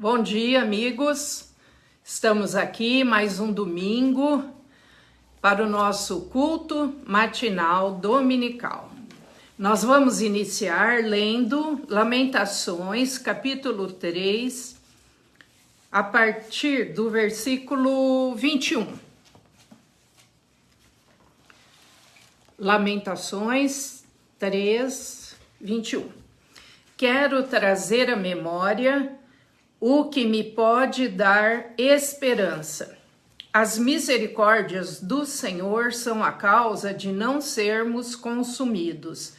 Bom dia, amigos. Estamos aqui mais um domingo para o nosso culto matinal dominical. Nós vamos iniciar lendo Lamentações, capítulo 3, a partir do versículo 21. Lamentações 3, 21. Quero trazer à memória o que me pode dar esperança. As misericórdias do Senhor são a causa de não sermos consumidos,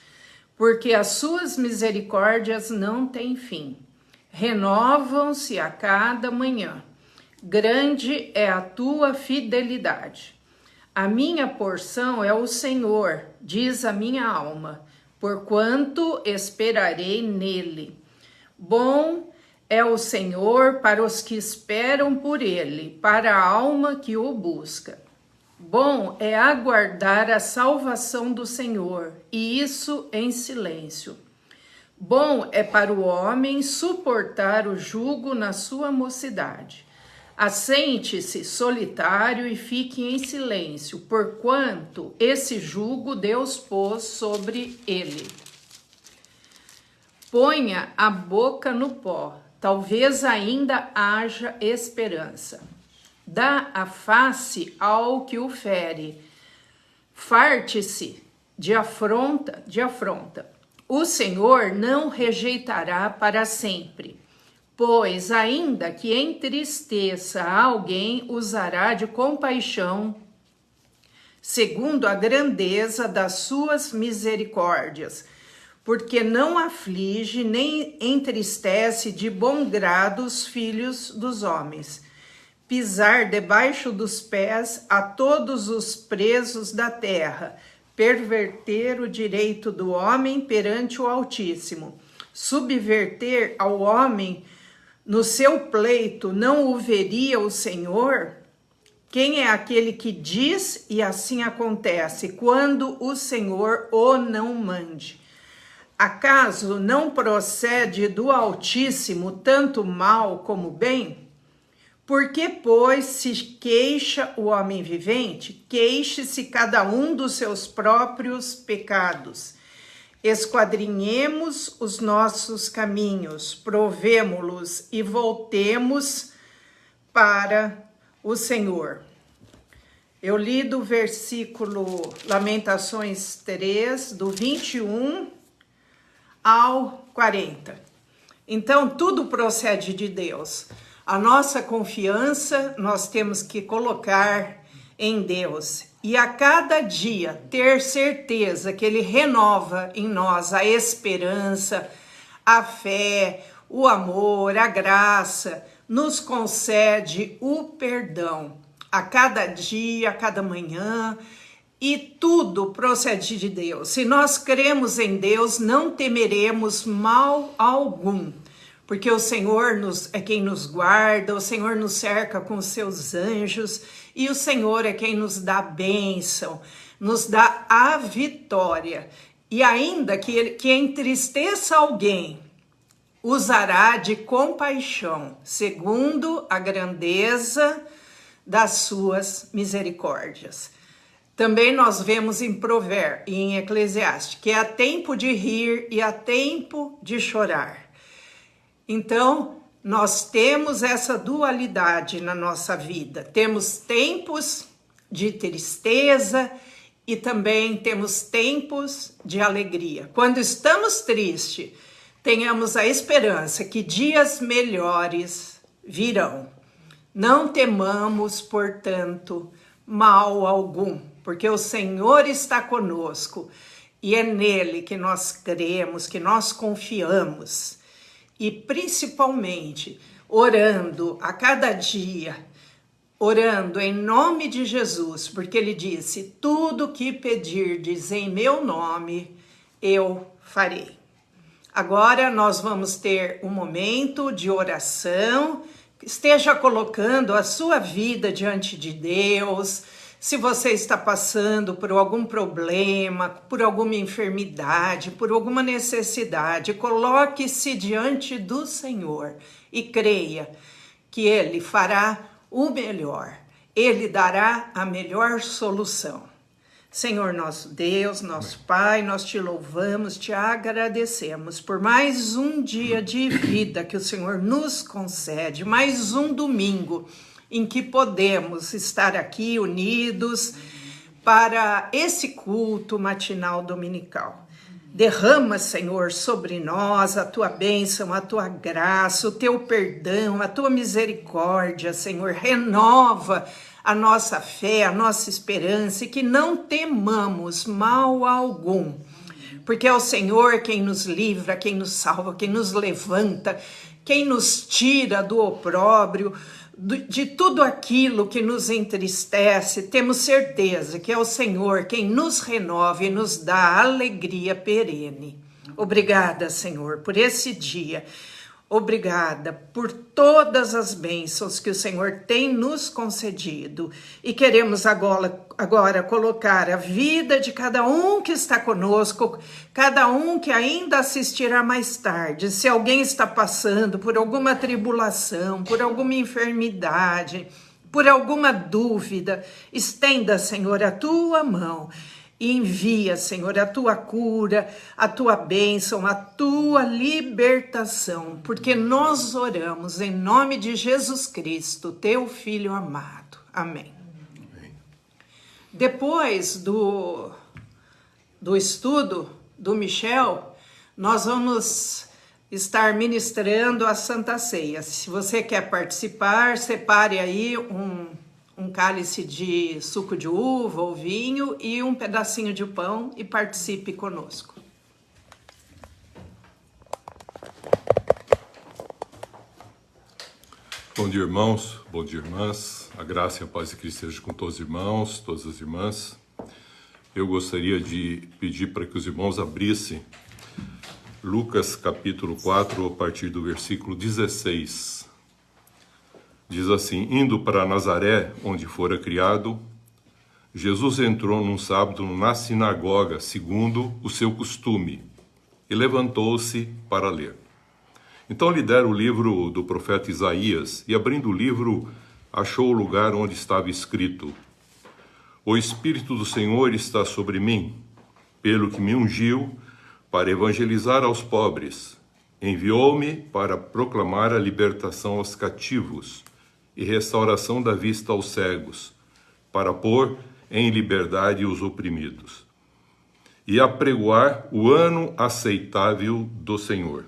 porque as suas misericórdias não têm fim. Renovam-se a cada manhã. Grande é a tua fidelidade. A minha porção é o Senhor, diz a minha alma, porquanto esperarei nele. Bom é o Senhor para os que esperam por ele, para a alma que o busca. Bom é aguardar a salvação do Senhor, e isso em silêncio. Bom é para o homem suportar o jugo na sua mocidade. Assente-se solitário e fique em silêncio, porquanto esse jugo Deus pôs sobre ele. Ponha a boca no pó, talvez ainda haja esperança. Dá a face ao que o fere, farte-se de afronta. O Senhor não rejeitará para sempre, pois ainda que entristeça alguém, usará de compaixão, segundo a grandeza das suas misericórdias, porque não aflige nem entristece de bom grado os filhos dos homens. Pisar debaixo dos pés a todos os presos da terra, perverter o direito do homem perante o Altíssimo, subverter ao homem no seu pleito, não o veria o Senhor? Quem é aquele que diz e assim acontece, quando o Senhor o não mande? Acaso não procede do Altíssimo tanto mal como bem? Por que, pois, se queixa o homem vivente? Queixe-se cada um dos seus próprios pecados. Esquadrinhemos os nossos caminhos, provemo-los e voltemos para o Senhor. Eu li do versículo Lamentações 3, do 21 ao 40. Então, tudo procede de Deus. A nossa confiança nós temos que colocar em Deus. E a cada dia ter certeza que Ele renova em nós a esperança, a fé, o amor, a graça, nos concede o perdão. A cada dia, a cada manhã, e tudo procede de Deus. Se nós cremos em Deus, não temeremos mal algum, porque o Senhor é quem nos guarda, o Senhor nos cerca com os seus anjos, e o Senhor é quem nos dá bênção, nos dá a vitória. E ainda que entristeça alguém, usará de compaixão, segundo a grandeza das suas misericórdias. Também nós vemos em Eclesiastes que há tempo de rir e há tempo de chorar. Então, nós temos essa dualidade na nossa vida. Temos tempos de tristeza e também temos tempos de alegria. Quando estamos tristes, tenhamos a esperança que dias melhores virão. Não temamos, portanto, mal algum, porque o Senhor está conosco e é nele que nós cremos, que nós confiamos. E principalmente orando a cada dia, orando em nome de Jesus, porque ele disse: tudo que pedirdes em meu nome, eu farei. Agora nós vamos ter um momento de oração. Esteja colocando a sua vida diante de Deus, Se você está passando por algum problema, por alguma enfermidade, por alguma necessidade, coloque-se diante do Senhor e creia que Ele fará o melhor. Ele dará a melhor solução. Senhor nosso Deus, nosso Pai, nós te louvamos, te agradecemos por mais um dia de vida que o Senhor nos concede, mais um domingo em que podemos estar aqui unidos para esse culto matinal dominical. Derrama, Senhor, sobre nós a tua bênção, a tua graça, o teu perdão, a tua misericórdia, Senhor. Renova a nossa fé, a nossa esperança e que não temamos mal algum, porque é o Senhor quem nos livra, quem nos salva, quem nos levanta, quem nos tira do opróbrio, de tudo aquilo que nos entristece. Temos certeza que é o Senhor quem nos renova e nos dá alegria perene. Obrigada, Senhor, por esse dia. Obrigada por todas as bênçãos que o Senhor tem nos concedido. E queremos agora colocar a vida de cada um que está conosco, cada um que ainda assistirá mais tarde. Se alguém está passando por alguma tribulação, por alguma enfermidade, por alguma dúvida, estenda, Senhor, a tua mão. E envia, Senhor, a tua cura, a tua bênção, a tua libertação, porque nós oramos em nome de Jesus Cristo, teu Filho amado. Amém. Depois do estudo do Michel, nós vamos estar ministrando a Santa Ceia. Se você quer participar, separe aí um cálice de suco de uva ou vinho e um pedacinho de pão e participe conosco. Bom dia, irmãos, bom dia, irmãs. A graça e a paz de Cristo seja com todos os irmãos, todas as irmãs. Eu gostaria de pedir para que os irmãos abrissem Lucas capítulo 4, a partir do versículo 16. Diz assim: indo para Nazaré, onde fora criado, Jesus entrou num sábado na sinagoga, segundo o seu costume, e levantou-se para ler. Então lhe deram o livro do profeta Isaías, e abrindo o livro, achou o lugar onde estava escrito: o Espírito do Senhor está sobre mim, pelo que me ungiu para evangelizar aos pobres. Enviou-me para proclamar a libertação aos cativos e restauração da vista aos cegos, para pôr em liberdade os oprimidos, e apregoar o ano aceitável do Senhor.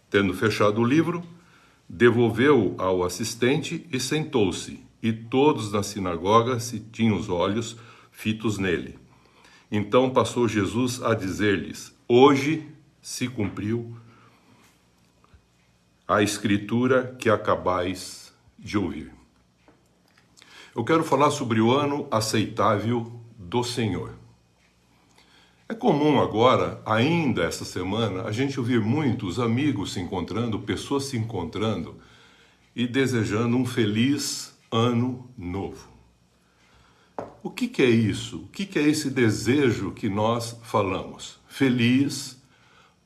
Tendo fechado o livro, devolveu-o ao assistente e sentou-se, e todos na sinagoga se tinham os olhos fitos nele. Então passou Jesus a dizer-lhes: hoje se cumpriu a escritura que acabais de ouvir. Eu quero falar sobre o ano aceitável do Senhor. É comum agora, ainda essa semana, a gente ouvir muitos amigos se encontrando, pessoas se encontrando e desejando um feliz ano novo. O que é isso? O que é esse desejo que nós falamos? Feliz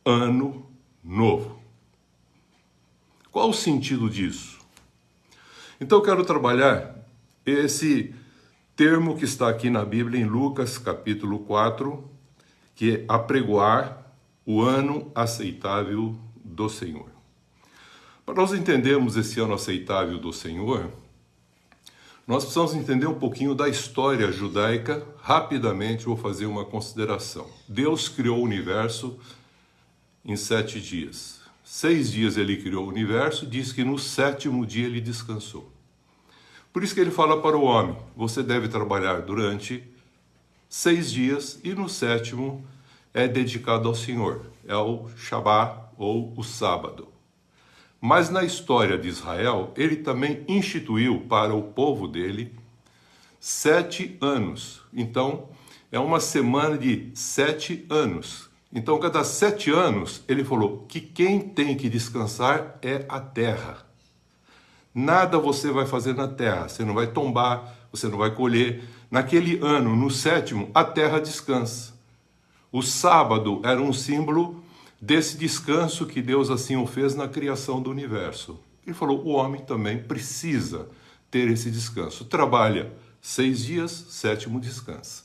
ano novo. Qual o sentido disso? Então eu quero trabalhar esse termo que está aqui na Bíblia, em Lucas capítulo 4, que é apregoar o ano aceitável do Senhor. Para nós entendermos esse ano aceitável do Senhor, nós precisamos entender um pouquinho da história judaica. Rapidamente vou fazer uma consideração. Deus criou o universo em 7 dias. 6 dias ele criou o universo, diz que no 7º dia ele descansou. Por isso que ele fala para o homem: você deve trabalhar durante 6 dias e no 7º é dedicado ao Senhor. É o Shabá ou o sábado. Mas na história de Israel, ele também instituiu para o povo dele 7 anos. Então, é uma semana de 7 anos. Então, cada 7 anos, ele falou que quem tem que descansar é a terra. Nada você vai fazer na terra, você não vai tombar, você não vai colher, naquele ano, no sétimo, a terra descansa. O sábado era um símbolo desse descanso que Deus assim o fez na criação do universo. Ele falou, o homem também precisa ter esse descanso. Trabalha 6 dias, sétimo descansa.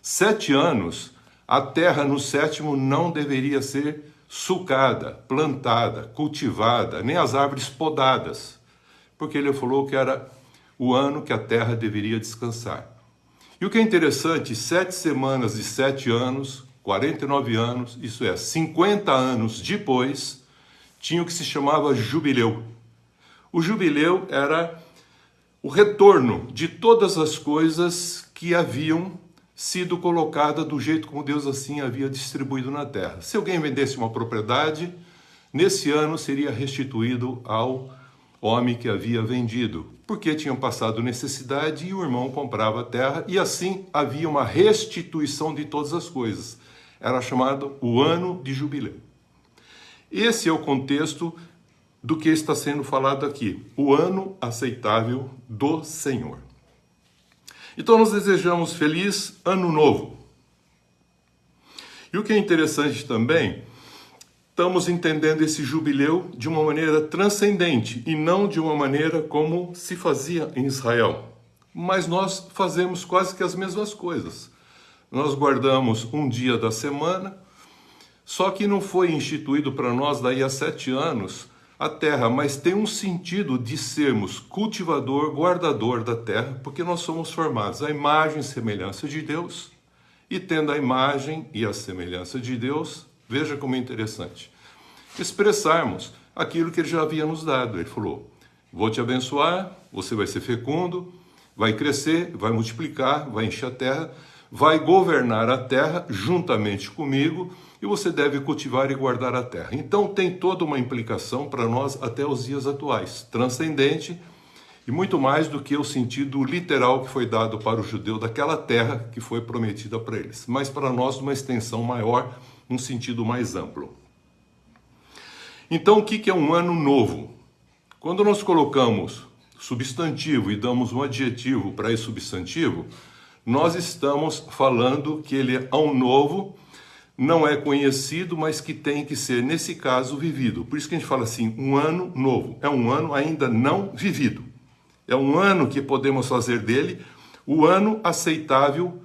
7 anos, a terra no sétimo não deveria ser sulcada, plantada, cultivada, nem as árvores podadas, porque ele falou que era o ano que a terra deveria descansar. E o que é interessante, 7 semanas de 7 anos, 49 anos, isso é, 50 anos depois, tinha o que se chamava jubileu. O jubileu era o retorno de todas as coisas que haviam sido colocada do jeito como Deus assim havia distribuído na terra. Se alguém vendesse uma propriedade, nesse ano seria restituído ao homem que havia vendido, porque tinham passado necessidade e o irmão comprava a terra, e assim havia uma restituição de todas as coisas. Era chamado o ano de jubileu. Esse é o contexto do que está sendo falado aqui, o ano aceitável do Senhor. Então nós desejamos feliz ano novo. E o que é interessante também, estamos entendendo esse jubileu de uma maneira transcendente e não de uma maneira como se fazia em Israel. Mas nós fazemos quase que as mesmas coisas. Nós guardamos um dia da semana, só que não foi instituído para nós daí a 7 anos a terra, mas tem um sentido de sermos cultivador, guardador da terra, porque nós somos formados à imagem e semelhança de Deus, e tendo a imagem e a semelhança de Deus, veja como é interessante, expressarmos aquilo que Ele já havia nos dado. Ele falou, vou te abençoar, você vai ser fecundo, vai crescer, vai multiplicar, vai encher a terra, vai governar a terra juntamente comigo, e você deve cultivar e guardar a terra. Então tem toda uma implicação para nós até os dias atuais, transcendente e muito mais do que o sentido literal que foi dado para o judeu daquela terra que foi prometida para eles, mas para nós uma extensão maior, um sentido mais amplo. Então o que é um ano novo? Quando nós colocamos substantivo e damos um adjetivo para esse substantivo, nós estamos falando que ele é um novo, não é conhecido, mas que tem que ser, nesse caso, vivido. Por isso que a gente fala assim, um ano novo. É um ano ainda não vivido. É um ano que podemos fazer dele o ano aceitável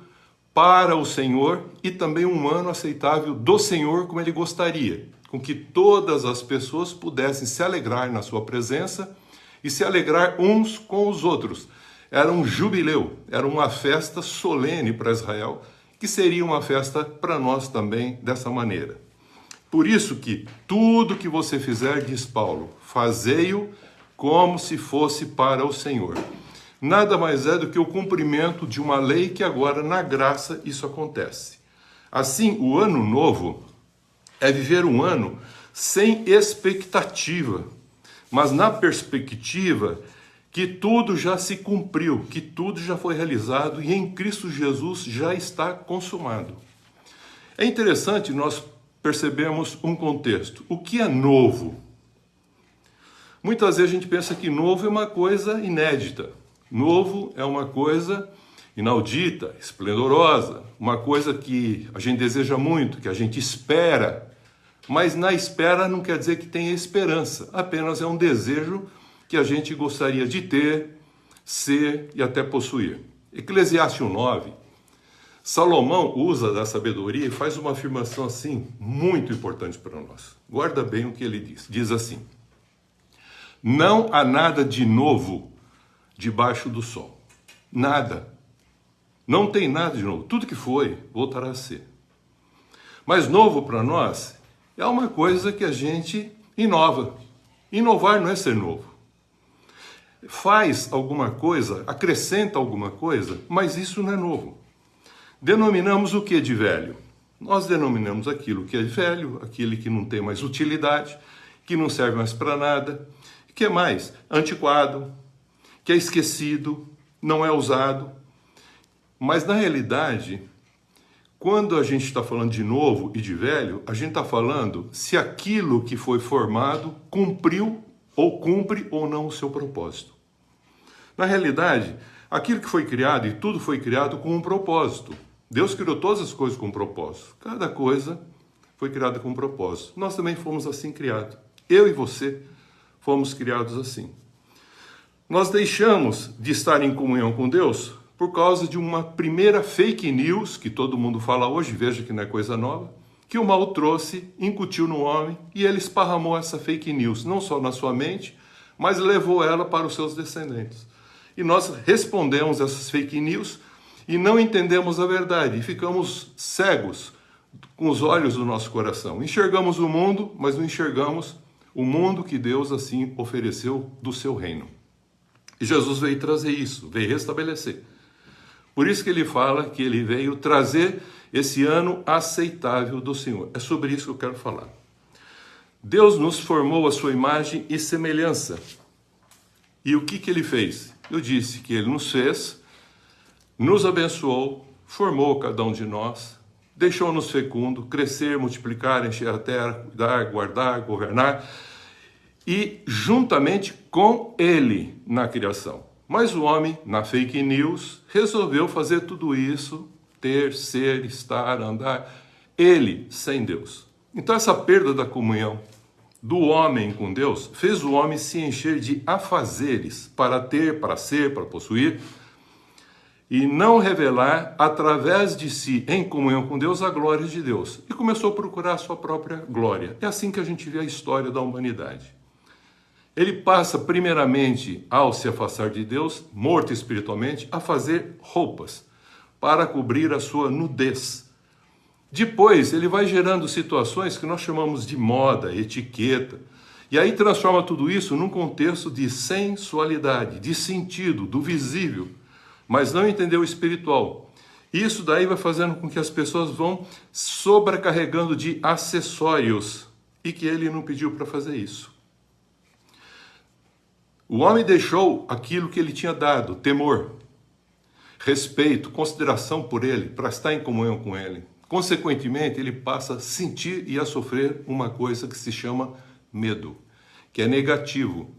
para o Senhor e também um ano aceitável do Senhor como Ele gostaria, com que todas as pessoas pudessem se alegrar na sua presença e se alegrar uns com os outros. Era um jubileu, era uma festa solene para Israel, que seria uma festa para nós também dessa maneira. Por isso que tudo que você fizer, diz Paulo, fazei-o como se fosse para o Senhor. Nada mais é do que o cumprimento de uma lei que agora, na graça, isso acontece. Assim, o ano novo é viver um ano sem expectativa, mas na perspectiva que tudo já se cumpriu, que tudo já foi realizado e em Cristo Jesus já está consumado. É interessante nós percebermos um contexto. O que é novo? Muitas vezes a gente pensa que novo é uma coisa inédita. Novo é uma coisa inaudita, esplendorosa, uma coisa que a gente deseja muito, que a gente espera. Mas na espera não quer dizer que tenha esperança, apenas é um desejo que a gente gostaria de ter, ser e até possuir. Eclesiastes 9, Salomão usa da sabedoria e faz uma afirmação assim, muito importante para nós. Guarda bem o que ele diz. Diz assim, não há nada de novo debaixo do sol. Nada. Não tem nada de novo. Tudo que foi, voltará a ser. Mas novo para nós é uma coisa que a gente inova. Inovar não é ser novo. Faz alguma coisa, acrescenta alguma coisa, mas isso não é novo. Denominamos o que de velho? Nós denominamos aquilo que é velho, aquilo que não tem mais utilidade, que não serve mais para nada, que é mais antiquado, que é esquecido, não é usado. Mas na realidade, quando a gente está falando de novo e de velho, a gente está falando se aquilo que foi formado cumpriu ou cumpre ou não o seu propósito. Na realidade, Aquilo que foi criado, e tudo foi criado com um propósito. Deus criou todas as coisas com um propósito. Cada coisa foi criada com um propósito. Nós também fomos assim criados. Eu e você fomos criados assim. Nós deixamos de estar em comunhão com Deus por causa de uma primeira fake news, que todo mundo fala hoje, veja que não é coisa nova, que o mal trouxe, incutiu no homem, e ele esparramou essa fake news, não só na sua mente, mas levou ela para os seus descendentes. E nós respondemos essas fake news e não entendemos a verdade, e ficamos cegos com os olhos do nosso coração. Enxergamos o mundo, mas não enxergamos o mundo que Deus assim ofereceu do seu reino. E Jesus veio trazer isso, veio restabelecer. Por isso que ele fala que ele veio trazer esse ano aceitável do Senhor. É sobre isso que eu quero falar. Deus nos formou a sua imagem e semelhança. E o que ele fez? Eu disse que ele nos fez, nos abençoou, formou cada um de nós, deixou-nos fecundo, crescer, multiplicar, encher a terra, cuidar, guardar, governar, e juntamente com ele na criação. Mas o homem, na fake news, resolveu fazer tudo isso, ter, ser, estar, andar, ele sem Deus. Então essa perda da comunhão do homem com Deus fez o homem se encher de afazeres para ter, para ser, para possuir, e não revelar através de si, em comunhão com Deus, a glória de Deus. E começou a procurar a sua própria glória. É assim que a gente vê a história da humanidade. Ele passa primeiramente, ao se afastar de Deus, morto espiritualmente, a fazer roupas para cobrir a sua nudez. Depois ele vai gerando situações que nós chamamos de moda, etiqueta, e aí transforma tudo isso num contexto de sensualidade, de sentido, do visível, mas não entendeu o espiritual. Isso daí vai fazendo com que as pessoas vão sobrecarregando de acessórios, e que ele não pediu para fazer isso. O homem deixou aquilo que ele tinha dado, temor, respeito, consideração por ele, para estar em comunhão com ele. Consequentemente, ele passa a sentir e a sofrer uma coisa que se chama medo, que é negativo.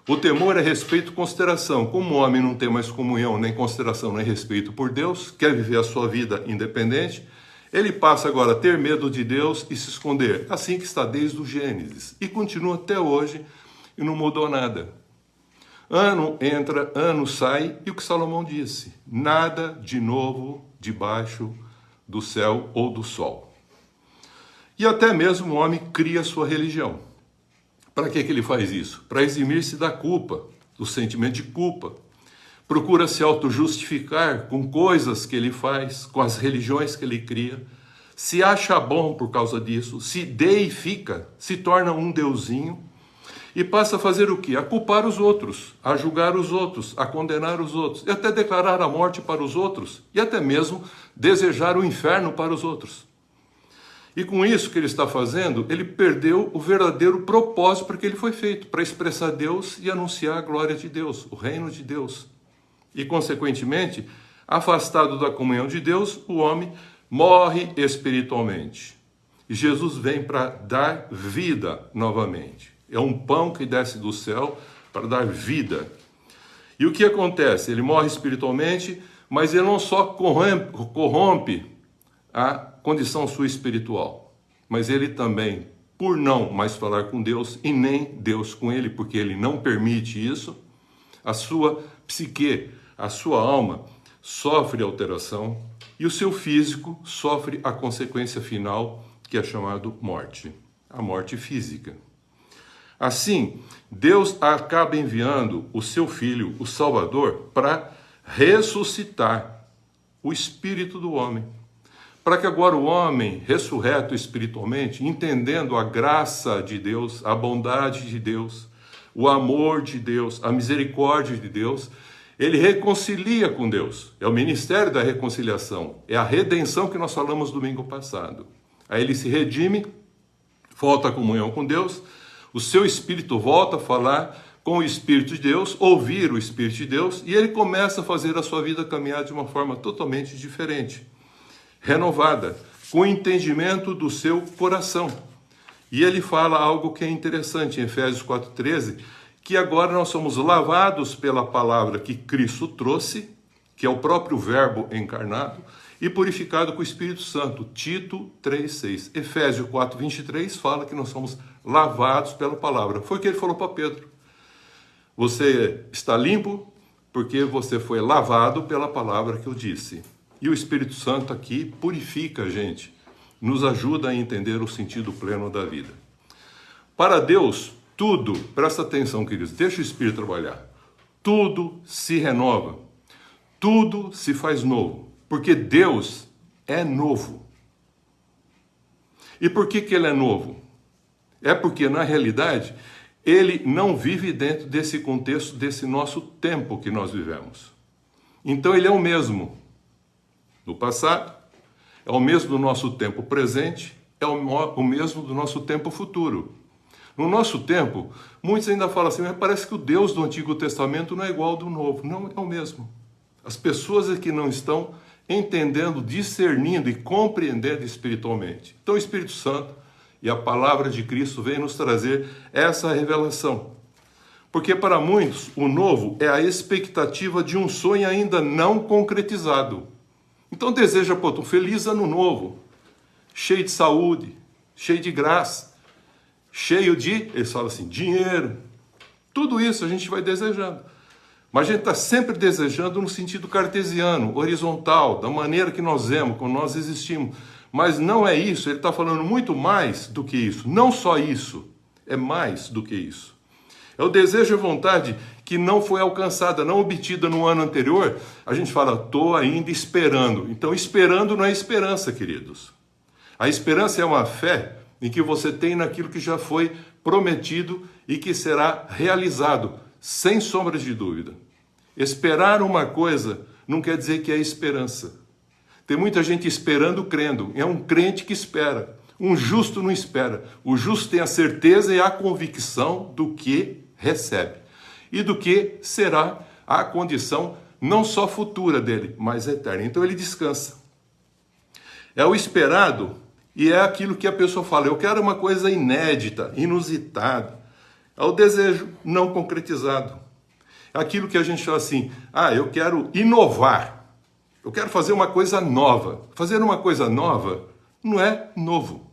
O temor é respeito e consideração. Como o homem não tem mais comunhão, nem consideração, nem respeito por Deus, quer viver a sua vida independente, ele passa agora a ter medo de Deus e se esconder. Assim que está desde o Gênesis. E continua até hoje e não mudou nada. Ano entra, ano sai, e o que Salomão disse: nada de novo debaixo do céu ou do sol. E até mesmo o homem cria sua religião. Para que ele faz isso? Para eximir-se da culpa, do sentimento de culpa. Procura se auto-justificar com coisas que ele faz, com as religiões que ele cria. Se acha bom por causa disso, se deifica, se torna um deusinho. E passa a fazer o quê? A culpar os outros, a julgar os outros, a condenar os outros, e até declarar a morte para os outros, e até mesmo desejar o inferno para os outros. E com isso que ele está fazendo, ele perdeu o verdadeiro propósito para que ele foi feito, para expressar Deus e anunciar a glória de Deus, o reino de Deus. E, consequentemente, afastado da comunhão de Deus, o homem morre espiritualmente. E Jesus vem para dar vida novamente. É um pão que desce do céu para dar vida. E o que acontece? Ele morre espiritualmente, mas ele não só corrompe a condição sua espiritual, mas ele também, por não mais falar com Deus, e nem Deus com ele, porque ele não permite isso, a sua psique, a sua alma, sofre alteração, e o seu físico sofre a consequência final, que é chamado morte, a morte física. Assim, Deus acaba enviando o seu Filho, o Salvador, para ressuscitar o espírito do homem. Para que agora o homem, ressurreto espiritualmente, entendendo a graça de Deus, a bondade de Deus, o amor de Deus, a misericórdia de Deus, ele reconcilia com Deus. É o ministério da reconciliação, é a redenção que nós falamos domingo passado. Aí ele se redime, volta à comunhão com Deus, o seu espírito volta a falar com o Espírito de Deus, ouvir o Espírito de Deus, e ele começa a fazer a sua vida caminhar de uma forma totalmente diferente, renovada, com o entendimento do seu coração. E ele fala algo que é interessante em Efésios 4,13, que agora nós somos lavados pela palavra que Cristo trouxe, que é o próprio Verbo encarnado, e purificado com o Espírito Santo. Tito 3,6. Efésios 4,23 fala que nós somos lavados pela palavra. Foi o que ele falou para Pedro. Você está limpo porque você foi lavado pela palavra que eu disse. E o Espírito Santo aqui purifica a gente, nos ajuda a entender o sentido pleno da vida. Para Deus, tudo, presta atenção, queridos, deixa o Espírito trabalhar. Tudo se renova, tudo se faz novo, porque Deus é novo. E por que ele é novo? É porque, na realidade, ele não vive dentro desse contexto, desse nosso tempo que nós vivemos. Então ele é o mesmo do passado, é o mesmo do nosso tempo presente, é o mesmo do nosso tempo futuro. No nosso tempo, muitos ainda falam assim, mas parece que o Deus do Antigo Testamento não é igual ao do Novo. Não, é o mesmo. As pessoas é que não estão entendendo, discernindo e compreendendo espiritualmente. Então o Espírito Santo e a palavra de Cristo vem nos trazer essa revelação. Porque para muitos, o novo é a expectativa de um sonho ainda não concretizado. Então deseja, um feliz ano novo, cheio de saúde, cheio de graça, cheio de, eles falam assim, dinheiro. Tudo isso a gente vai desejando. Mas a gente está sempre desejando no sentido cartesiano, horizontal, da maneira que nós vemos, como nós existimos. Mas não é isso, ele está falando muito mais do que isso. Não só isso, é mais do que isso. É o desejo e vontade que não foi alcançada, não obtida no ano anterior. A gente fala, estou ainda esperando. Então, esperando não é esperança, queridos. A esperança é uma fé em que você tem naquilo que já foi prometido e que será realizado, sem sombras de dúvida. Esperar uma coisa não quer dizer que é esperança. Tem muita gente esperando, crendo. É um crente que espera. Um justo não espera. O justo tem a certeza e a convicção do que recebe. E do que será a condição não só futura dele, mas eterna. Então ele descansa. É o esperado e é aquilo que a pessoa fala. Eu quero uma coisa inédita, inusitada. É o desejo não concretizado. É aquilo que a gente fala assim, eu quero inovar. Eu quero fazer uma coisa nova. Fazer uma coisa nova não é novo.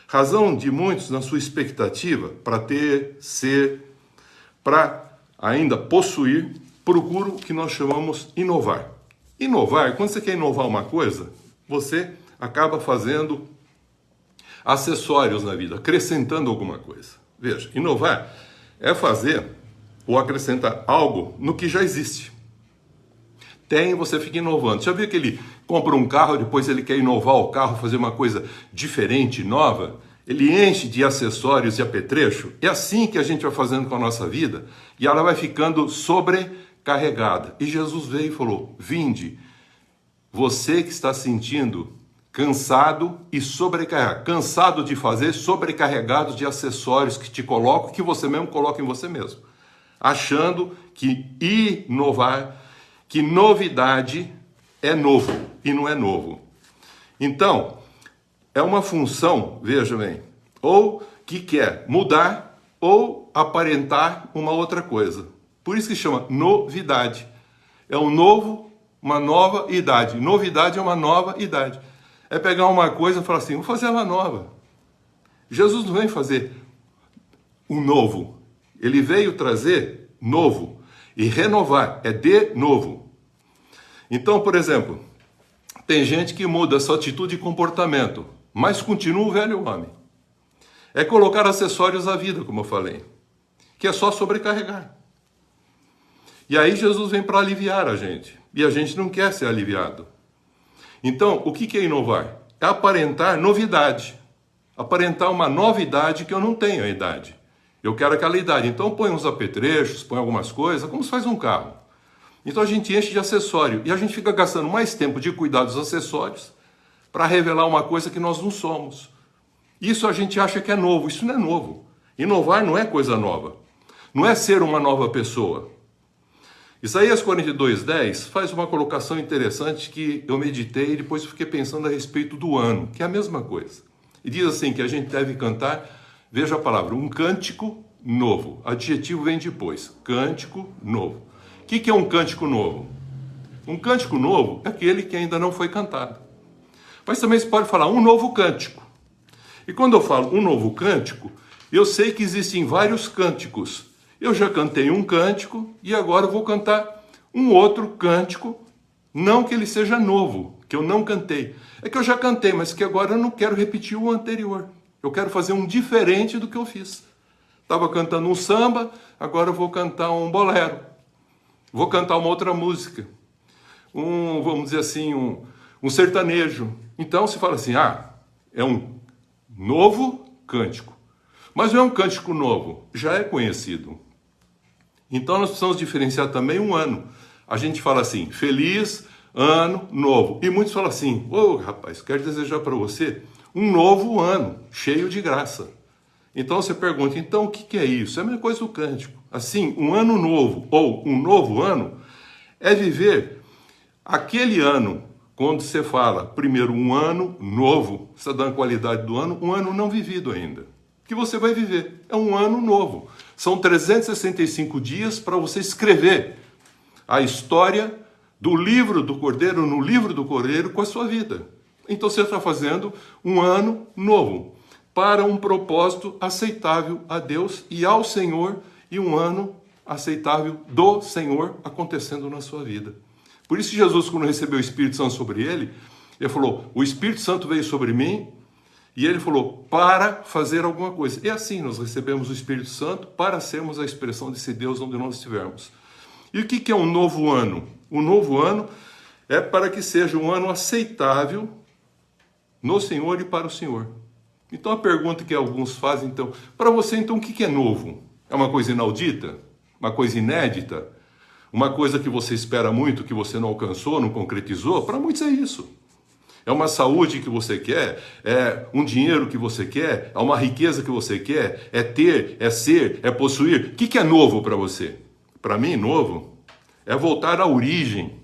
Razão de muitos na sua expectativa para ter, ser, para ainda possuir, procura o que nós chamamos inovar. Inovar, quando você quer inovar uma coisa, você acaba fazendo acessórios na vida, acrescentando alguma coisa. Veja, inovar é fazer ou acrescentar algo no que já existe. Você fica inovando. Já viu que ele compra um carro, depois ele quer inovar o carro, fazer uma coisa diferente, nova? Ele enche de acessórios e apetrecho. É assim que a gente vai fazendo com a nossa vida e ela vai ficando sobrecarregada. E Jesus veio e falou, vinde, você que está sentindo cansado e sobrecarregado. Cansado de fazer, sobrecarregado de acessórios que te colocam, que você mesmo coloca em você mesmo. Achando que inovar, que novidade é novo e não é novo. Então, é uma função, veja bem, ou que quer mudar ou aparentar uma outra coisa. Por isso que chama novidade. É um novo, uma nova idade. Novidade é uma nova idade. É pegar uma coisa e falar assim, vou fazer ela nova. Jesus não vem fazer um novo. Ele veio trazer novo e renovar, é de novo. Então, por exemplo, tem gente que muda sua atitude e comportamento, mas continua o velho homem. É colocar acessórios à vida, como eu falei, que é só sobrecarregar. E aí Jesus vem para aliviar a gente, e a gente não quer ser aliviado. Então, o que é inovar? É aparentar novidade, aparentar uma novidade que eu não tenho a idade. Eu quero aquela idade, então põe uns apetrechos, põe algumas coisas, como se faz um carro. Então a gente enche de acessório e a gente fica gastando mais tempo de cuidar dos acessórios para revelar uma coisa que nós não somos. Isso a gente acha que é novo, isso não é novo. Inovar não é coisa nova, não é ser uma nova pessoa. Isaías 42:10 faz uma colocação interessante que eu meditei e depois fiquei pensando a respeito do ano, que é a mesma coisa. E diz assim que a gente deve cantar, veja a palavra, um cântico novo. Adjetivo vem depois. Cântico novo. O que é um cântico novo? Um cântico novo é aquele que ainda não foi cantado. Mas também se pode falar um novo cântico. E quando eu falo um novo cântico, eu sei que existem vários cânticos. Eu já cantei um cântico e agora eu vou cantar um outro cântico. Não que ele seja novo, que eu não cantei. É que eu já cantei, mas que agora eu não quero repetir o anterior. Eu quero fazer um diferente do que eu fiz. Estava cantando um samba, agora eu vou cantar um bolero. Vou cantar uma outra música. Vamos dizer assim, um sertanejo. Então se fala assim, é um novo cântico. Mas não é um cântico novo, já é conhecido. Então nós precisamos diferenciar também um ano. A gente fala assim, feliz ano novo. E muitos falam assim, rapaz, quero desejar para você um novo ano, cheio de graça. Então você pergunta, então o que é isso? É a mesma coisa do cântico. Assim, um ano novo ou um novo ano é viver aquele ano, quando você fala, primeiro, um ano novo, você está dando a qualidade do ano, um ano não vivido ainda. Que você vai viver. É um ano novo. São 365 dias para você escrever a história do livro do Cordeiro, no livro do Cordeiro, com a sua vida. Então você está fazendo um ano novo, para um propósito aceitável a Deus e ao Senhor, e um ano aceitável do Senhor acontecendo na sua vida. Por isso Jesus, quando recebeu o Espírito Santo sobre ele falou, o Espírito Santo veio sobre mim, e ele falou, para fazer alguma coisa. E assim nós recebemos o Espírito Santo para sermos a expressão desse Deus onde nós estivermos. E o que é um novo ano? O novo ano é para que seja um ano aceitável no Senhor e para o Senhor. Então a pergunta que alguns fazem, então, para você, então, o que é novo? É uma coisa inaudita? Uma coisa inédita? Uma coisa que você espera muito, que você não alcançou, não concretizou? Para muitos é isso. É uma saúde que você quer, é um dinheiro que você quer, é uma riqueza que você quer, é ter, é ser, é possuir. O que é novo para você? Para mim, novo é voltar à origem,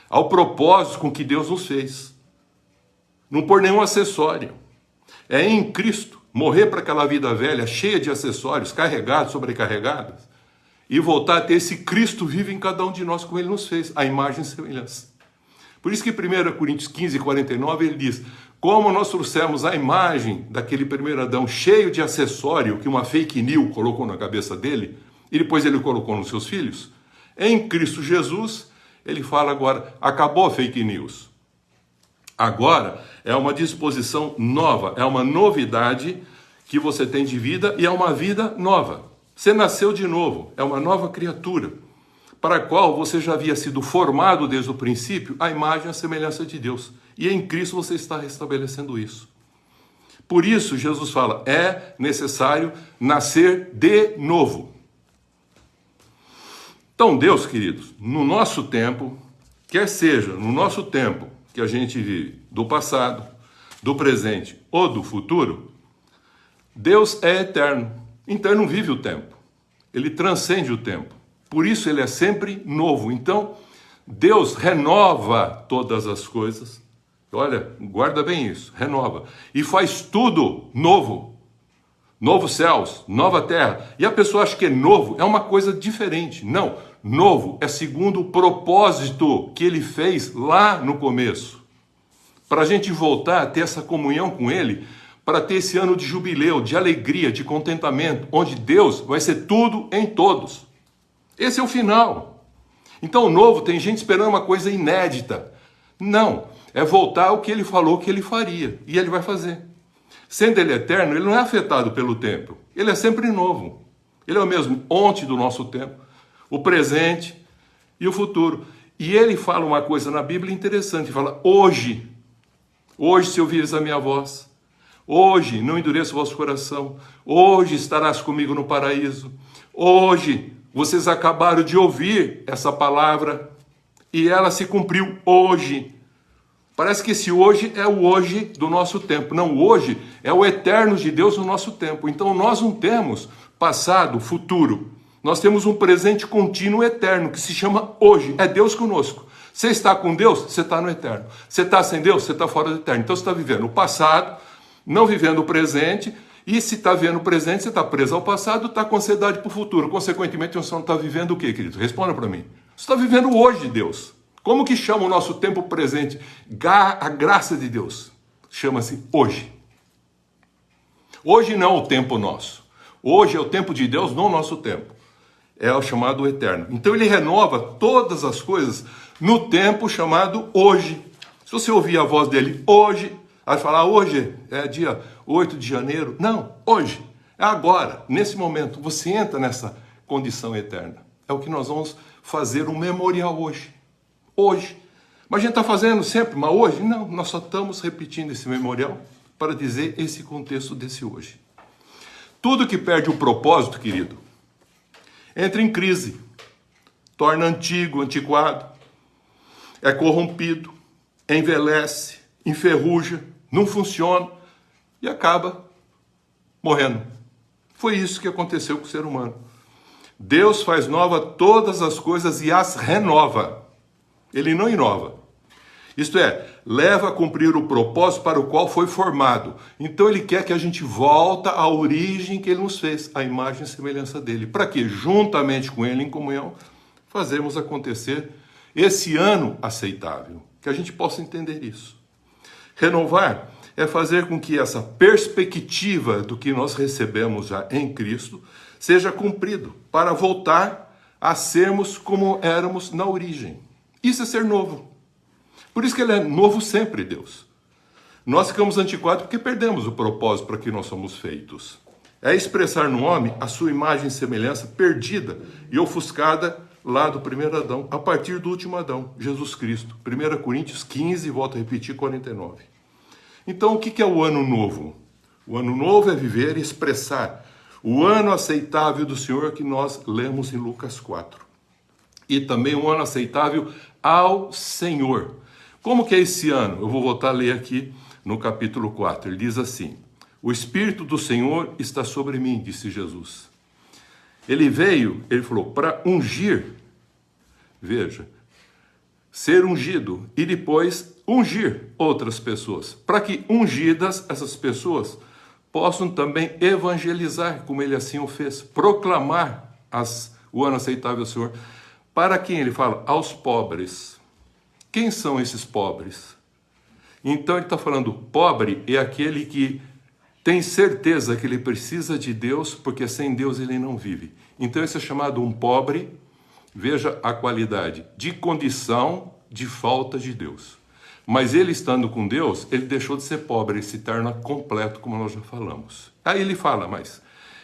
ao propósito com que Deus nos fez. Não por nenhum acessório. É em Cristo, morrer para aquela vida velha, cheia de acessórios, carregados, sobrecarregados, e voltar a ter esse Cristo vivo em cada um de nós, como Ele nos fez, a imagem e semelhança. Por isso que 1 Coríntios 15, 49, ele diz, como nós trouxemos a imagem daquele primeiro Adão cheio de acessório que uma fake news colocou na cabeça dele, e depois ele colocou nos seus filhos, em Cristo Jesus, ele fala agora, acabou a fake news. Agora é uma disposição nova, é uma novidade que você tem de vida e é uma vida nova. Você nasceu de novo, é uma nova criatura, para a qual você já havia sido formado desde o princípio, a imagem e a semelhança de Deus. E em Cristo você está restabelecendo isso. Por isso, Jesus fala, é necessário nascer de novo. Então, Deus, queridos, no nosso tempo, quer seja no nosso tempo que a gente vive, do passado, do presente ou do futuro, Deus é eterno. Então, ele não vive o tempo. Ele transcende o tempo. Por isso ele é sempre novo. Então, Deus renova todas as coisas. Olha, guarda bem isso, renova. E faz tudo novo. Novos céus, nova terra. E a pessoa acha que é novo, é uma coisa diferente. Não, novo é segundo o propósito que ele fez lá no começo. Para a gente voltar a ter essa comunhão com ele, para ter esse ano de jubileu, de alegria, de contentamento, onde Deus vai ser tudo em todos. Esse é o final. Então o novo, tem gente esperando uma coisa inédita. Não, é voltar ao que ele falou que ele faria. E ele vai fazer. Sendo ele eterno, ele não é afetado pelo tempo. Ele é sempre novo. Ele é o mesmo ontem do nosso tempo, o presente e o futuro. E ele fala uma coisa na Bíblia interessante. Ele fala, hoje se ouvires a minha voz, hoje não endureça o vosso coração, hoje estarás comigo no paraíso, hoje vocês acabaram de ouvir essa palavra e ela se cumpriu hoje. Parece que esse hoje é o hoje do nosso tempo. Não, o hoje é o eterno de Deus no nosso tempo. Então nós não temos passado, futuro. Nós temos um presente contínuo eterno que se chama hoje. É Deus conosco. Você está com Deus, você está no eterno. Você está sem Deus, você está fora do eterno. Então você está vivendo o passado, não vivendo o presente E se está vendo o presente, você está preso ao passado, está com ansiedade para o futuro. Consequentemente, você não está vivendo o quê, querido? Responda para mim. Você está vivendo hoje, Deus. Como que chama o nosso tempo presente? A graça de Deus. Chama-se hoje. Hoje não é o tempo nosso. Hoje é o tempo de Deus, não o nosso tempo. É o chamado eterno. Então ele renova todas as coisas no tempo chamado hoje. Se você ouvir a voz dele hoje, vai falar hoje é dia 8 de janeiro. Não, hoje. É agora, nesse momento. Você entra nessa condição eterna. É o que nós vamos fazer um memorial hoje. Hoje. Mas a gente está fazendo sempre, mas hoje? Não, nós só estamos repetindo esse memorial para dizer esse contexto desse hoje. Tudo que perde o propósito, querido, entra em crise, torna antigo, antiquado, é corrompido, envelhece, enferruja, não funciona e acaba morrendo. Foi isso que aconteceu com o ser humano. Deus faz nova todas as coisas e as renova. Ele não inova. Isto é, leva a cumprir o propósito para o qual foi formado. Então ele quer que a gente volta à origem que ele nos fez, à imagem e semelhança dele. Para que, juntamente com ele, em comunhão, fazermos acontecer esse ano aceitável. Que a gente possa entender isso. Renovar é fazer com que essa perspectiva do que nós recebemos já em Cristo seja cumprido, para voltar a sermos como éramos na origem. Isso é ser novo. Por isso que ele é novo sempre, Deus. Nós ficamos antiquados porque perdemos o propósito para que nós somos feitos. É expressar no homem a sua imagem e semelhança perdida e ofuscada lá do primeiro Adão, a partir do último Adão, Jesus Cristo. 1 Coríntios 15, volto a repetir, 49. Então, o que é o ano novo? O ano novo é viver e expressar o ano aceitável do Senhor que nós lemos em Lucas 4. E também um ano aceitável ao Senhor. Como que é esse ano? Eu vou voltar a ler aqui no capítulo 4. Ele diz assim: o Espírito do Senhor está sobre mim, disse Jesus. Ele veio, ele falou, para ungir, veja, ser ungido e depois ungir outras pessoas. Para que ungidas essas pessoas possam também evangelizar, como ele assim o fez, proclamar o ano aceitável ao Senhor. Para quem ele fala? Aos pobres. Quem são esses pobres? Então ele está falando, pobre é aquele que tem certeza que ele precisa de Deus, porque sem Deus ele não vive. Então esse é chamado um pobre, veja a qualidade, de condição de falta de Deus. Mas ele estando com Deus, ele deixou de ser pobre, ele se torna completo, como nós já falamos. Aí ele fala, mas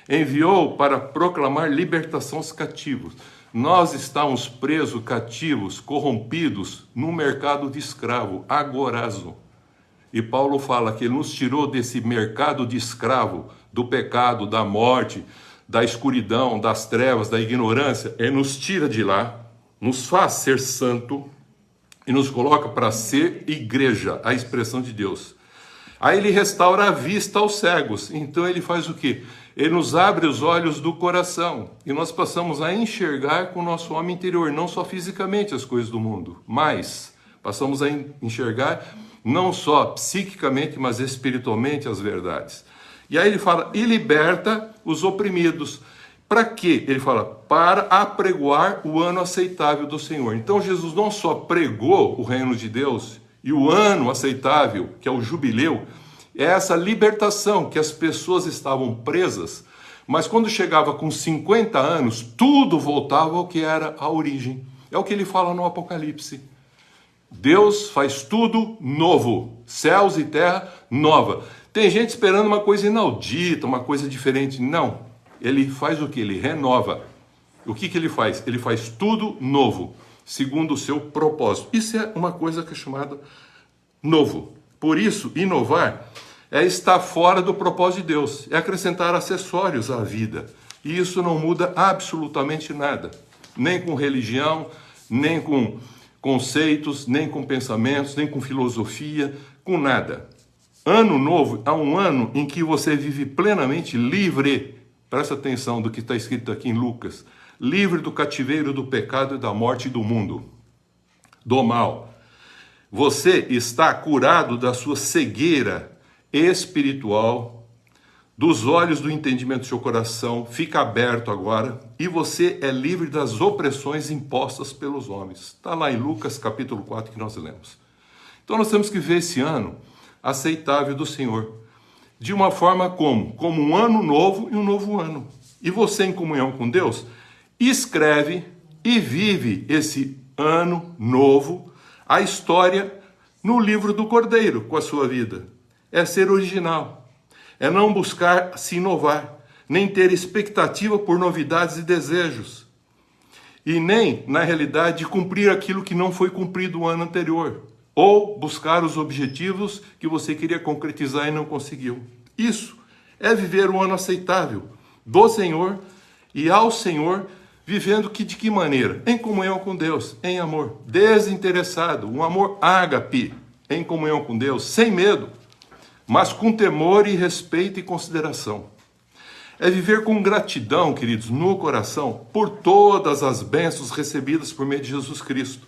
enviou para proclamar libertação aos cativos. Nós estamos presos, cativos, corrompidos no mercado de escravo, agorazo. E Paulo fala que ele nos tirou desse mercado de escravo, do pecado, da morte, da escuridão, das trevas, da ignorância. Ele nos tira de lá, nos faz ser santo e nos coloca para ser igreja, a expressão de Deus. Aí ele restaura a vista aos cegos. Então ele faz o quê? Ele nos abre os olhos do coração e nós passamos a enxergar com o nosso homem interior, não só fisicamente as coisas do mundo, mas passamos a enxergar não só psiquicamente, mas espiritualmente as verdades. E aí ele fala, e liberta os oprimidos. Para quê? Ele fala, para apregoar o ano aceitável do Senhor. Então Jesus não só pregou o reino de Deus e o ano aceitável, que é o jubileu, é essa libertação que as pessoas estavam presas, mas quando chegava com 50 anos, tudo voltava ao que era a origem. É o que ele fala no Apocalipse. Deus faz tudo novo, céus e terra nova. Tem gente esperando uma coisa inaudita, uma coisa diferente. Não, ele faz o que? Ele renova. O que ele faz? Ele faz tudo novo, segundo o seu propósito. Isso é uma coisa que é chamada novo. Por isso, inovar é estar fora do propósito de Deus, é acrescentar acessórios à vida. E isso não muda absolutamente nada, nem com religião, nem com conceitos, nem com pensamentos, nem com filosofia, com nada. Ano novo é um ano em que você vive plenamente livre, presta atenção do que está escrito aqui em Lucas, livre do cativeiro do pecado e da morte do mundo, do mal. Você está curado da sua cegueira espiritual, dos olhos do entendimento do seu coração, fica aberto agora, e você é livre das opressões impostas pelos homens. Está lá em Lucas capítulo 4 que nós lemos. Então nós temos que ver esse ano aceitável do Senhor, de uma forma como um ano novo e um novo ano. E você, em comunhão com Deus, escreve e vive esse ano novo, a história no livro do Cordeiro com a sua vida. É ser original. É não buscar se inovar, nem ter expectativa por novidades e desejos. E nem, na realidade, cumprir aquilo que não foi cumprido o ano anterior. Ou buscar os objetivos que você queria concretizar e não conseguiu. Isso é viver um ano aceitável do Senhor e ao Senhor, vivendo de que maneira? Em comunhão com Deus, em amor, desinteressado, um amor ágape, em comunhão com Deus, sem medo, mas com temor e respeito e consideração. É viver com gratidão, queridos, no coração, por todas as bênçãos recebidas por meio de Jesus Cristo,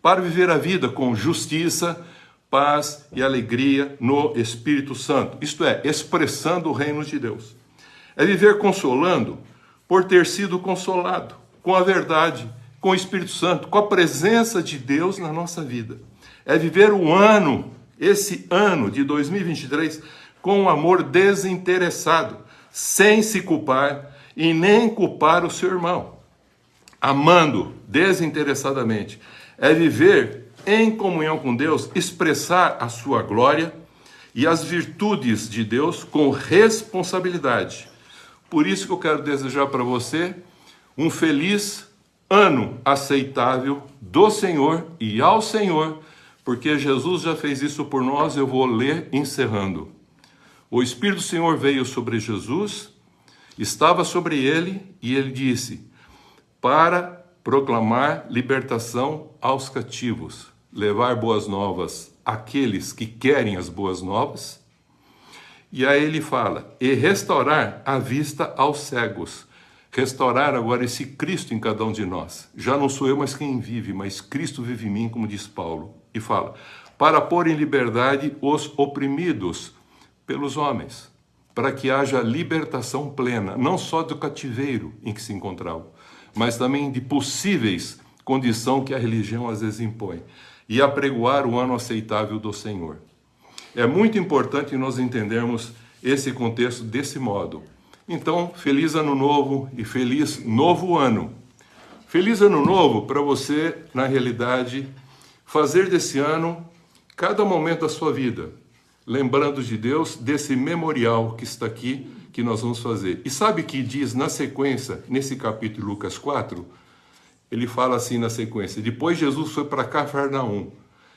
para viver a vida com justiça, paz e alegria no Espírito Santo, isto é, expressando o reino de Deus. É viver consolando por ter sido consolado, com a verdade, com o Espírito Santo, com a presença de Deus na nossa vida. É viver o ano, esse ano de 2023, com um amor desinteressado, sem se culpar e nem culpar o seu irmão. Amando desinteressadamente. É viver em comunhão com Deus, expressar a sua glória e as virtudes de Deus com responsabilidade. Por isso que eu quero desejar para você um feliz ano aceitável do Senhor e ao Senhor, porque Jesus já fez isso por nós. Eu vou ler encerrando. O Espírito do Senhor veio sobre Jesus, estava sobre ele, e ele disse, para proclamar libertação aos cativos, levar boas novas àqueles que querem as boas novas. E aí ele fala, e restaurar a vista aos cegos. Restaurar agora esse Cristo em cada um de nós. Já não sou eu mais quem vive, mas Cristo vive em mim, como diz Paulo. E fala, para pôr em liberdade os oprimidos pelos homens, para que haja libertação plena, não só do cativeiro em que se encontravam, mas também de possíveis condições que a religião às vezes impõe, e apregoar o ano aceitável do Senhor. É muito importante nós entendermos esse contexto desse modo. Então, feliz ano novo e feliz novo ano. Feliz ano novo para você, na realidade, fazer desse ano cada momento da sua vida, lembrando de Deus, desse memorial que está aqui, que nós vamos fazer. E sabe que diz na sequência, nesse capítulo Lucas 4, ele fala assim na sequência, depois Jesus foi para Cafarnaum.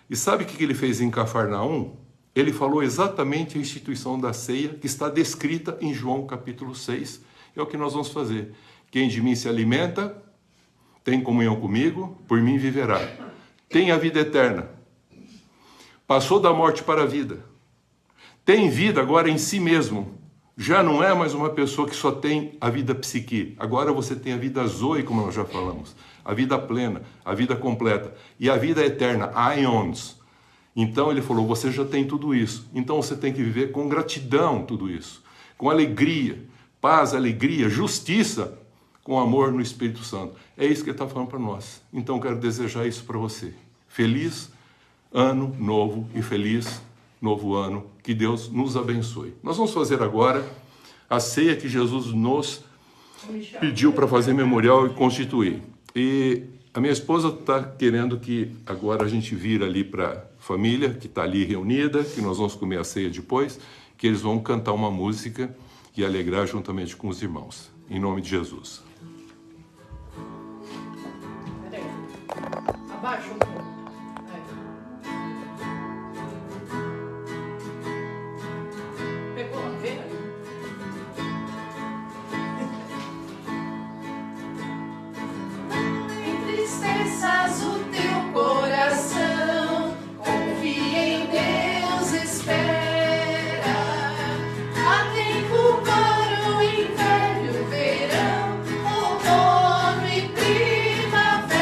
E sabe o que ele fez em Cafarnaum? Ele falou exatamente a instituição da ceia que está descrita em João capítulo 6. É o que nós vamos fazer. Quem de mim se alimenta, tem comunhão comigo, por mim viverá. Tem a vida eterna. Passou da morte para a vida. Tem vida agora em si mesmo. Já não é mais uma pessoa que só tem a vida psique. Agora você tem a vida zoe, como nós já falamos. A vida plena, a vida completa. E a vida eterna, aions. Então ele falou, você já tem tudo isso. Então você tem que viver com gratidão tudo isso. Com alegria, paz, alegria, justiça, com amor no Espírito Santo. É isso que ele está falando para nós. Então eu quero desejar isso para você. Feliz ano novo e feliz novo ano. Que Deus nos abençoe. Nós vamos fazer agora a ceia que Jesus nos pediu para fazer memorial e constituir. E a minha esposa está querendo que agora a gente vira ali para a família, que está ali reunida, que nós vamos comer a ceia depois, que eles vão cantar uma música e alegrar juntamente com os irmãos. Em nome de Jesus. Peraí. Abaixa um pouco. Pegou a veia? Entristeças o teu coração, confia em Deus, espera. Há tempo para o inverno, verão, outono e primavera.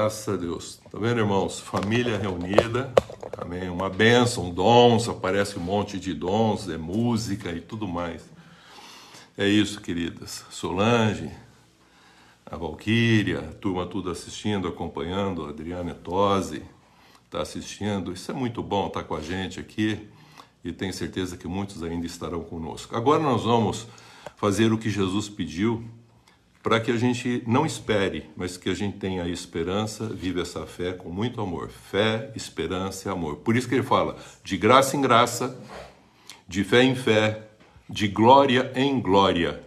Graças a Deus. Tá vendo, irmãos? Família reunida. Amém. Uma bênção, dons, aparece um monte de dons, música e tudo mais. É isso, queridas. Solange, a Valquíria, a turma tudo assistindo, acompanhando, a Adriana Tosi está assistindo. Isso é muito bom estar com a gente aqui e tenho certeza que muitos ainda estarão conosco. Agora nós vamos fazer o que Jesus pediu para que a gente não espere, mas que a gente tenha a esperança, vive essa fé com muito amor. Fé, esperança e amor. Por isso que ele fala de graça em graça, de fé em fé, de glória em glória.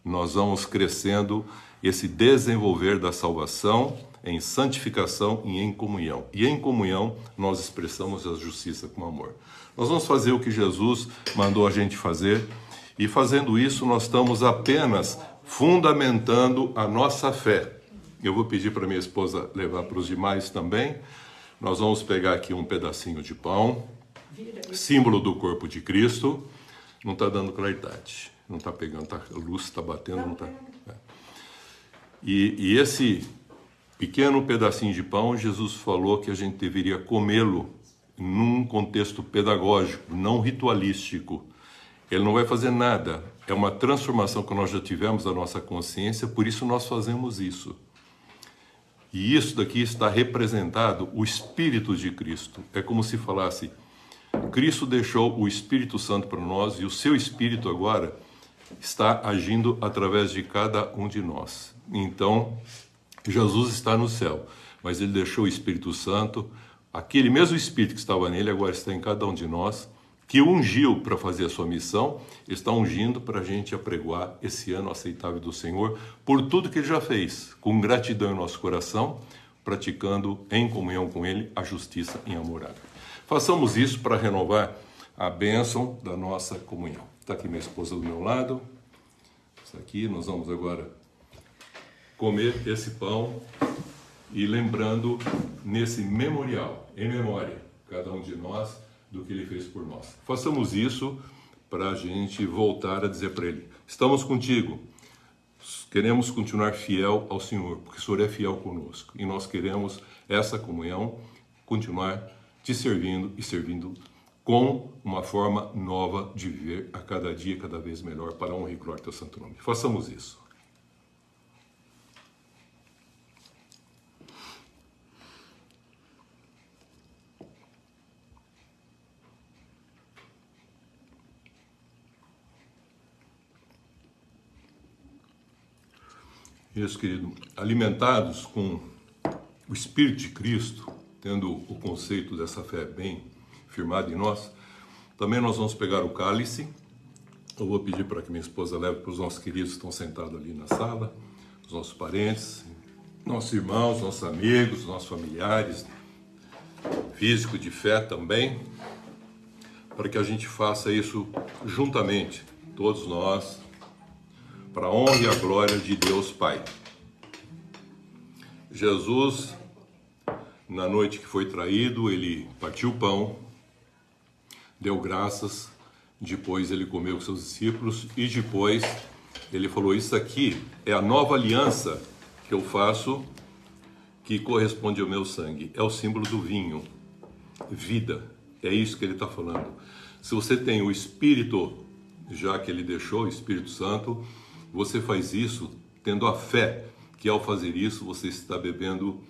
Nós vamos crescendo esse desenvolver da salvação em santificação e em comunhão. E em comunhão nós expressamos a justiça com amor. Nós vamos fazer o que Jesus mandou a gente fazer e fazendo isso nós estamos apenas fundamentando a nossa fé. Eu vou pedir para minha esposa levar para os demais também. Nós vamos pegar aqui um pedacinho de pão, símbolo do corpo de Cristo. Não está dando claridade, não está pegando, a luz está batendo, não está... E esse pequeno pedacinho de pão, Jesus falou que a gente deveria comê-lo num contexto pedagógico, não ritualístico. Ele não vai fazer nada, é uma transformação que nós já tivemos da nossa consciência, por isso nós fazemos isso. E isso daqui está representado, o Espírito de Cristo. É como se falasse, Cristo deixou o Espírito Santo para nós e o seu Espírito agora está agindo através de cada um de nós. Então, Jesus está no céu, mas ele deixou o Espírito Santo, aquele mesmo Espírito que estava nele agora está em cada um de nós, que ungiu para fazer a sua missão, está ungindo para a gente apregoar esse ano aceitável do Senhor, por tudo que ele já fez, com gratidão em nosso coração, praticando em comunhão com ele a justiça em amor. Façamos isso para renovar a bênção da nossa comunhão. Está aqui minha esposa do meu lado. Isso aqui, nós vamos agora comer esse pão e lembrando nesse memorial, em memória, cada um de nós, do que ele fez por nós. Façamos isso para a gente voltar a dizer para ele, estamos contigo, queremos continuar fiel ao Senhor, porque o Senhor é fiel conosco. E nós queremos essa comunhão, continuar te servindo e servindo com uma forma nova de viver a cada dia, cada vez melhor, para a honra e glória do teu santo nome. Façamos isso. Isso, querido. Alimentados com o Espírito de Cristo, tendo o conceito dessa fé bem firmado em nós, também nós vamos pegar o cálice. Eu vou pedir para que minha esposa leve para os nossos queridos que estão sentados ali na sala, os nossos parentes, nossos irmãos, nossos amigos, nossos familiares, físico de fé também, para que a gente faça isso juntamente, todos nós, para a honra e a glória de Deus Pai. Jesus, na noite que foi traído, ele partiu o pão, deu graças, depois ele comeu com seus discípulos e depois ele falou, isso aqui é a nova aliança que eu faço, que corresponde ao meu sangue. É o símbolo do vinho, vida, é isso que ele está falando. Se você tem o Espírito, já que ele deixou, o Espírito Santo, você faz isso tendo a fé, que ao fazer isso você está bebendo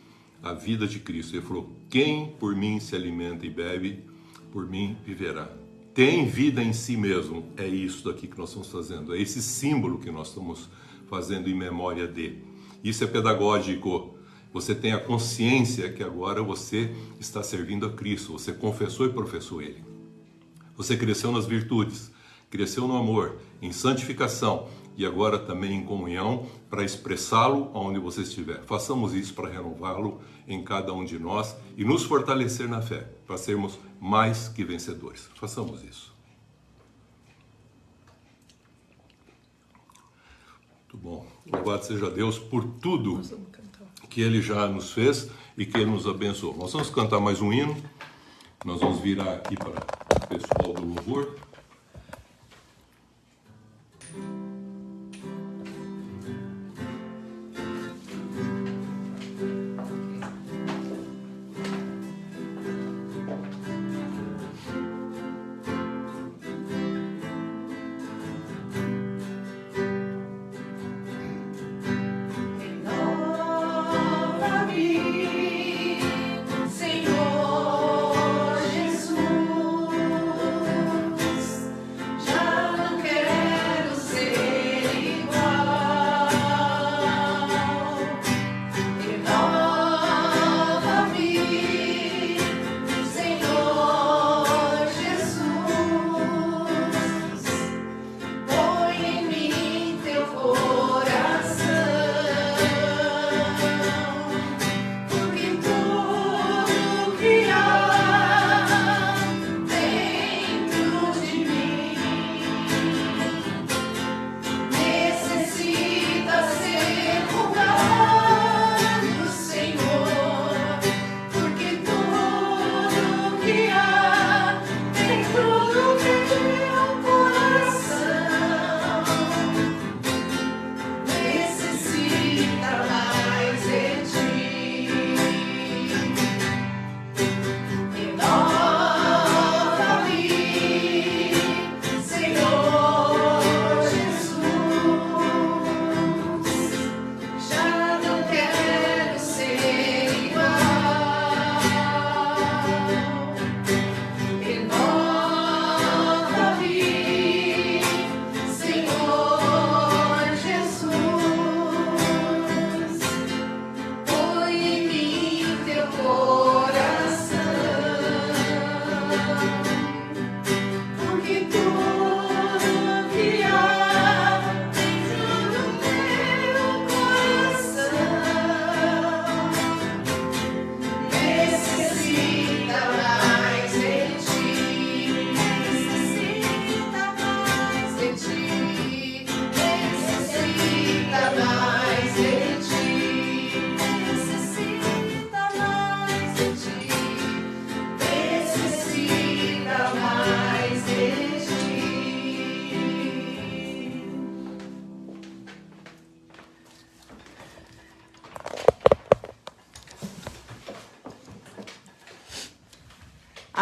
a vida de Cristo. Ele falou, quem por mim se alimenta e bebe, por mim viverá. Tem vida em si mesmo, é isso daqui que nós estamos fazendo, é esse símbolo que nós estamos fazendo em memória de. Isso é pedagógico, você tem a consciência que agora você está servindo a Cristo, você confessou e professou Ele. Você cresceu nas virtudes, cresceu no amor, em santificação, e agora também em comunhão para expressá-lo onde você estiver. Façamos isso para renová-lo em cada um de nós e nos fortalecer na fé, para sermos mais que vencedores. Façamos isso. Muito bom. Louvado seja Deus por tudo que Ele já nos fez e que Ele nos abençoou. Nós vamos cantar mais um hino. Nós vamos virar aqui para o pessoal do louvor.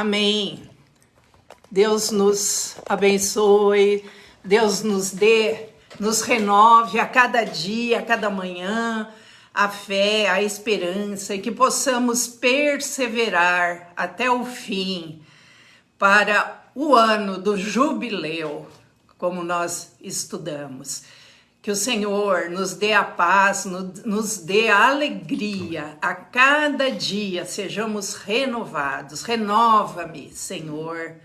Amém. Deus nos abençoe, Deus nos renove a cada dia, a cada manhã, a fé, a esperança, e que possamos perseverar até o fim para o ano do jubileu, como nós estudamos. Que o Senhor nos dê a paz, nos dê a alegria, a cada dia sejamos renovados. Renova-me, Senhor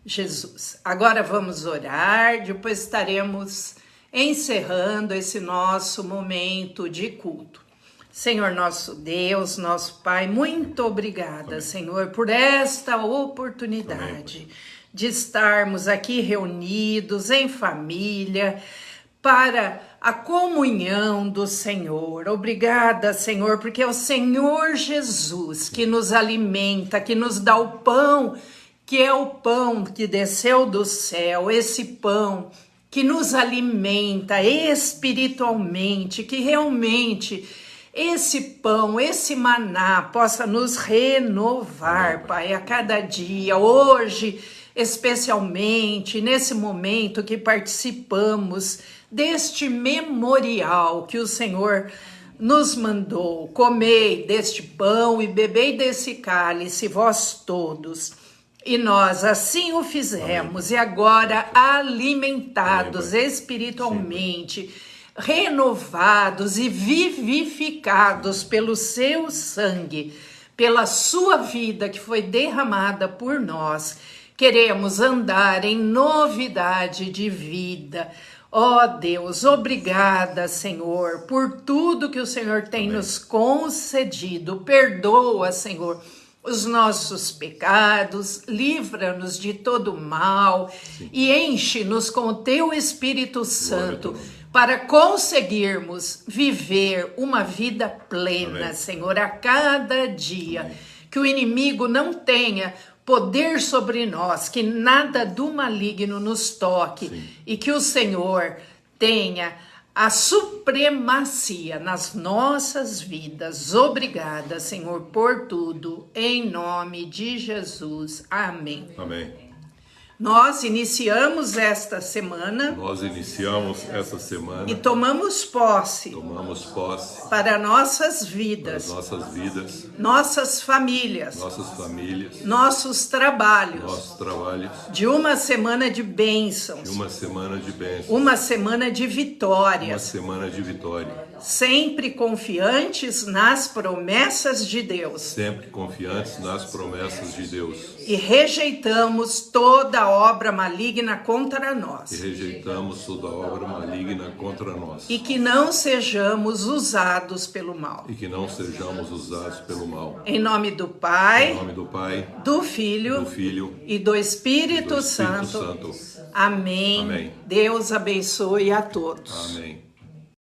Jesus. Agora vamos orar, depois estaremos encerrando esse nosso momento de culto. Senhor nosso Deus, nosso Pai, muito obrigada, Amém. Senhor, por esta oportunidade Amém. De estarmos aqui reunidos em família, para a comunhão do Senhor. Obrigada, Senhor, porque é o Senhor Jesus que nos alimenta, que nos dá o pão, que é o pão que desceu do céu, esse pão que nos alimenta espiritualmente, que realmente esse pão, esse maná possa nos renovar, Pai, a cada dia, hoje, especialmente nesse momento que participamos deste memorial que o Senhor nos mandou. Comei deste pão e bebei desse cálice, vós todos. E nós assim o fizemos, Amém. E agora alimentados Amém. Espiritualmente, Sim. Renovados e vivificados pelo seu sangue, pela sua vida que foi derramada por nós, queremos andar em novidade de vida. Ó Deus, obrigada, Senhor, por tudo que o Senhor tem Amém. Nos concedido. Perdoa, Senhor, os nossos pecados, livra-nos de todo mal Sim. E enche-nos com o teu Espírito Santo para conseguirmos viver uma vida plena, Amém. Senhor, a cada dia. Amém. Que o inimigo não tenha poder sobre nós, que nada do maligno nos toque Sim. E que o Senhor tenha a supremacia nas nossas vidas. Obrigada, Senhor, por tudo, em nome de Jesus. Amém. Amém. Nós iniciamos esta semana. E tomamos posse. Para nossas vidas. Nossas famílias. Nossos trabalhos. De uma semana de bênçãos. Uma semana de vitórias. Sempre confiantes nas promessas de Deus. E rejeitamos toda obra maligna contra nós. E que não sejamos usados pelo mal. Em nome do Pai, do Filho e do Espírito Santo. Amém. Deus abençoe a todos. Amém.